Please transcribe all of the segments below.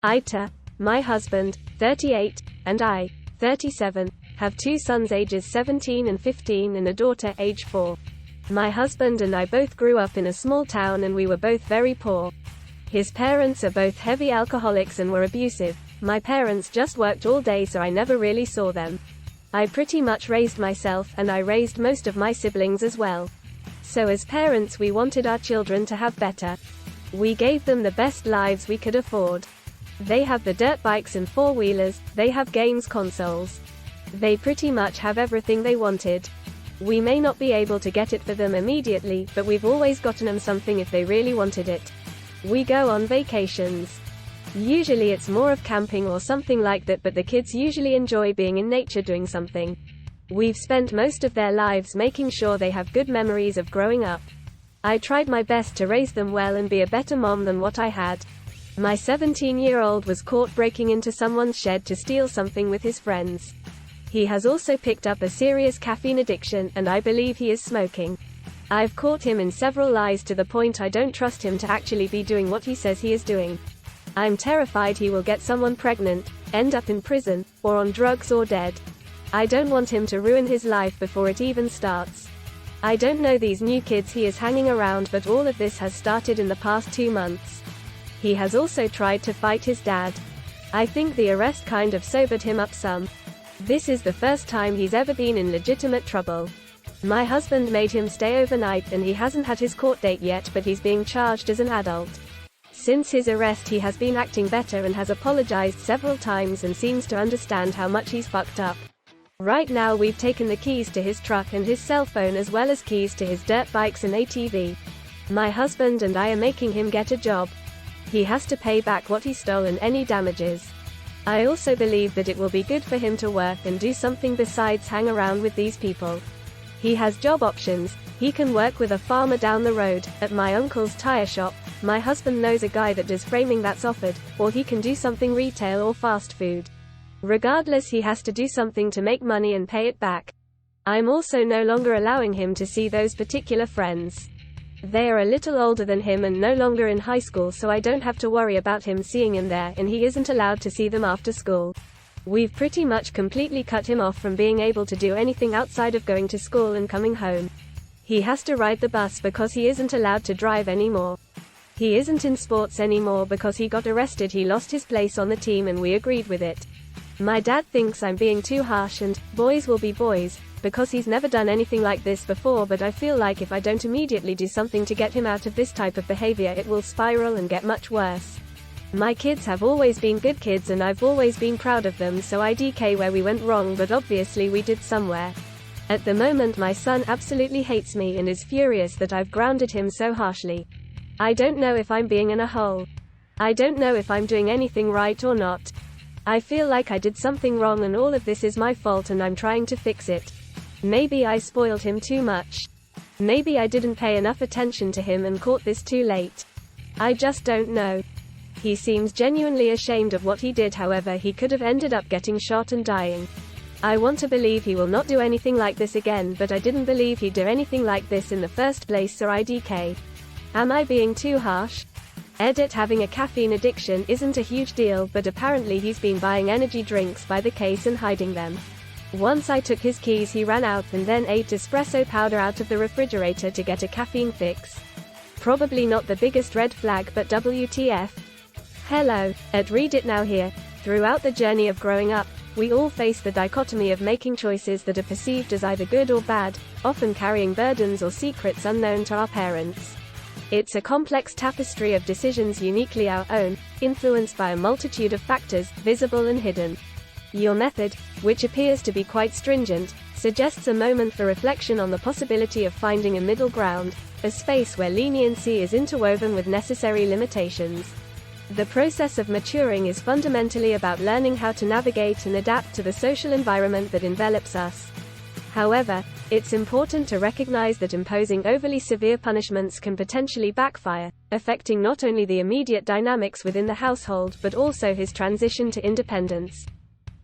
AITHA, my husband, 38, and I, 37, have two sons ages 17 and 15 and a daughter age 4. My husband and I both grew up in a small town and we were both very poor. His parents are both heavy alcoholics and were abusive. My parents just worked all day, so I never really saw them. I pretty much raised myself, and I raised most of my siblings as well. So as parents, we wanted our children to have better. We gave them the best lives we could afford. They have the dirt bikes and four-wheelers, they have games consoles. They pretty much have everything they wanted. We may not be able to get it for them immediately, but we've always gotten them something if they really wanted it. We go on vacations. Usually it's more of camping or something like that, but the kids usually enjoy being in nature doing something. We've spent most of their lives making sure they have good memories of growing up. I tried my best to raise them well and be a better mom than what I had. My 17-year-old was caught breaking into someone's shed to steal something with his friends. He has also picked up a serious caffeine addiction, and I believe he is smoking. I've caught him in several lies to the point I don't trust him to actually be doing what he says he is doing. I'm terrified he will get someone pregnant, end up in prison, or on drugs or dead. I don't want him to ruin his life before it even starts. I don't know these new kids he is hanging around, but all of this has started in the past 2 months. He has also tried to fight his dad. I think the arrest kind of sobered him up some. This is the first time he's ever been in legitimate trouble. My husband made him stay overnight and he hasn't had his court date yet, but he's being charged as an adult. Since his arrest he has been acting better and has apologized several times and seems to understand how much he's fucked up. Right now we've taken the keys to his truck and his cell phone as well as keys to his dirt bikes and ATV. My husband and I are making him get a job. He has to pay back what he stole and any damages. I also believe that it will be good for him to work and do something besides hang around with these people. He has job options. He can work with a farmer down the road, at my uncle's tire shop. My husband knows a guy that does framing that's offered, or he can do something retail or fast food. Regardless, he has to do something to make money and pay it back. I'm also no longer allowing him to see those particular friends. They are a little older than him and no longer in high school, so I don't have to worry about him seeing them there, and he isn't allowed to see them after school. We've pretty much completely cut him off from being able to do anything outside of going to school and coming home. He has to ride the bus because he isn't allowed to drive anymore. He isn't in sports anymore because he got arrested. He lost his place on the team and we agreed with it. My dad thinks I'm being too harsh and boys will be boys, because he's never done anything like this before, but I feel like if I don't immediately do something to get him out of this type of behavior, it will spiral and get much worse. My kids have always been good kids and I've always been proud of them, so I DK where we went wrong, but obviously we did somewhere. At the moment my son absolutely hates me and is furious that I've grounded him so harshly. I don't know if I'm being in a hole. I don't know if I'm doing anything right or not. I feel like I did something wrong and all of this is my fault and I'm trying to fix it. Maybe I spoiled him too much. Maybe I didn't pay enough attention to him and caught this too late. I just don't know. He seems genuinely ashamed of what he did, however he could have ended up getting shot and dying. I want to believe he will not do anything like this again, but I didn't believe he'd do anything like this in the first place, so I DK. Am I being too harsh? Edit: having a caffeine addiction isn't a huge deal, but apparently he's been buying energy drinks by the case and hiding them. Once I took his keys he ran out and then ate espresso powder out of the refrigerator to get a caffeine fix. Probably not the biggest red flag, but WTF. Hello, at Read It Now here. Throughout the journey of growing up, we all face the dichotomy of making choices that are perceived as either good or bad, often carrying burdens or secrets unknown to our parents. It's a complex tapestry of decisions uniquely our own, influenced by a multitude of factors, visible and hidden. Your method, which appears to be quite stringent, suggests a moment for reflection on the possibility of finding a middle ground, a space where leniency is interwoven with necessary limitations. The process of maturing is fundamentally about learning how to navigate and adapt to the social environment that envelops us. However, it's important to recognize that imposing overly severe punishments can potentially backfire, affecting not only the immediate dynamics within the household but also his transition to independence.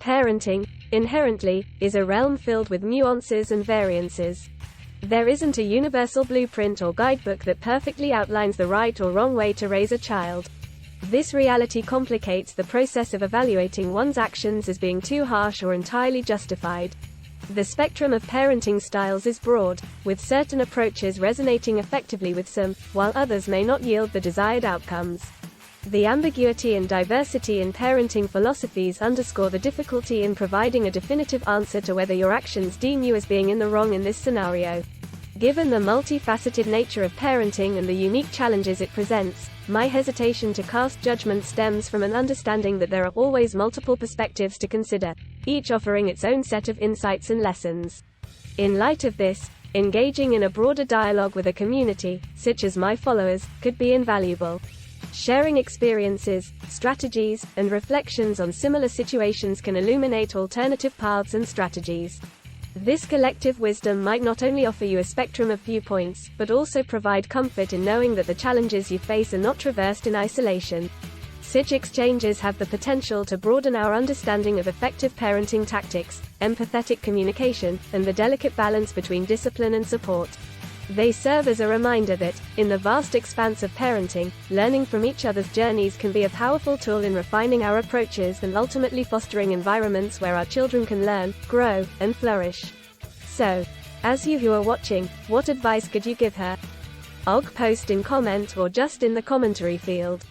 Parenting, inherently, is a realm filled with nuances and variances. There isn't a universal blueprint or guidebook that perfectly outlines the right or wrong way to raise a child. This reality complicates the process of evaluating one's actions as being too harsh or entirely justified. The spectrum of parenting styles is broad, with certain approaches resonating effectively with some, while others may not yield the desired outcomes. The ambiguity and diversity in parenting philosophies underscore the difficulty in providing a definitive answer to whether your actions deem you as being in the wrong in this scenario. Given the multifaceted nature of parenting and the unique challenges it presents, my hesitation to cast judgment stems from an understanding that there are always multiple perspectives to consider, each offering its own set of insights and lessons. In light of this, engaging in a broader dialogue with a community, such as my followers, could be invaluable. Sharing experiences, strategies, and reflections on similar situations can illuminate alternative paths and strategies. This collective wisdom might not only offer you a spectrum of viewpoints, but also provide comfort in knowing that the challenges you face are not traversed in isolation. Such exchanges have the potential to broaden our understanding of effective parenting tactics, empathetic communication, and the delicate balance between discipline and support. They serve as a reminder that, in the vast expanse of parenting, learning from each other's journeys can be a powerful tool in refining our approaches and ultimately fostering environments where our children can learn, grow, and flourish. So, as you who are watching, what advice could you give her? Post in comment or just in the commentary field.